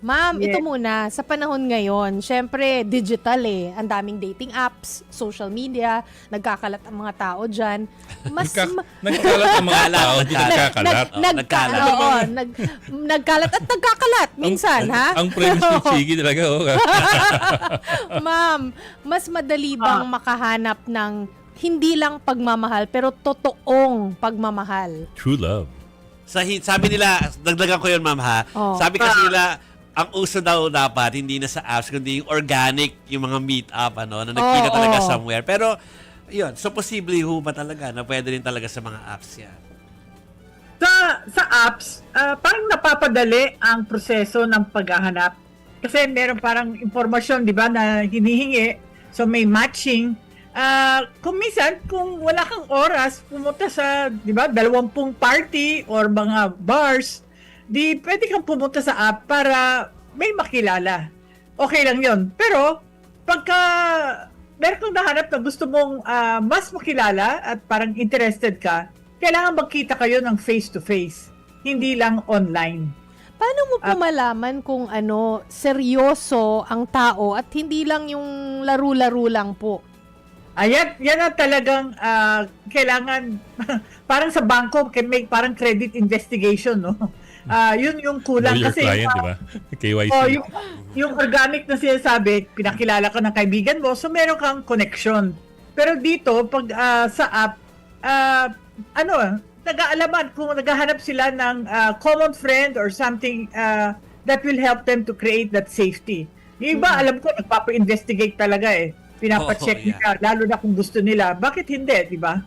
Ma'am, ito Yes. muna, sa panahon ngayon, syempre digital eh. Ang daming dating apps, social media, nagkakalat ang mga tao dyan. Mas Nagkalat ang mga tao, di nagkakalat. Nagkalat. Oo, nagkalat at nagkakalat minsan, ha? Ang premise ni Chigi talaga, Ma'am, mas madali bang makahanap ng hindi lang pagmamahal, pero totoong pagmamahal? True love. Sabi nila, dagdagan ko yun, ma'am, ha? Oh. Sabi kasi nila, ang uso daw dapat, hindi na sa apps, kundi yung organic, yung mga meet-up, na nagkita talaga somewhere. Pero, yun, so posible ho ba talaga na pwede rin talaga sa mga apps yan? Sa apps, parang napapadali ang proseso ng paghahanap. Kasi meron parang informasyon, di ba, na hinihingi. So may matching. Kung minsan, kung wala kang oras, pumunta sa, di ba, 20 party or mga bars, di pwede kang pumunta sa app para may makilala. Okay lang yon. Pero, pagka meron kang nahanap na gusto mong mas makilala at parang interested ka, kailangan magkita kayo ng face-to-face, hindi lang online. Paano mo po malaman kung seryoso ang tao at hindi lang yung laro-laro lang po? Ayan, yan ang talagang kailangan, parang sa bangko, may parang credit investigation, no? Yun yung kulang. Know your Kasi client, di ba? KYC. yung organic na sinasabi, pinakilala ka ng kaibigan mo, so meron kang connection. Pero dito, pag sa app, nag-aalaman kung naghahanap sila ng common friend or something that will help them to create that safety. Yung iba, alam ko, nagpapa-investigate talaga eh. Pinapacheck nila, lalo na kung gusto nila. Bakit hindi, di ba?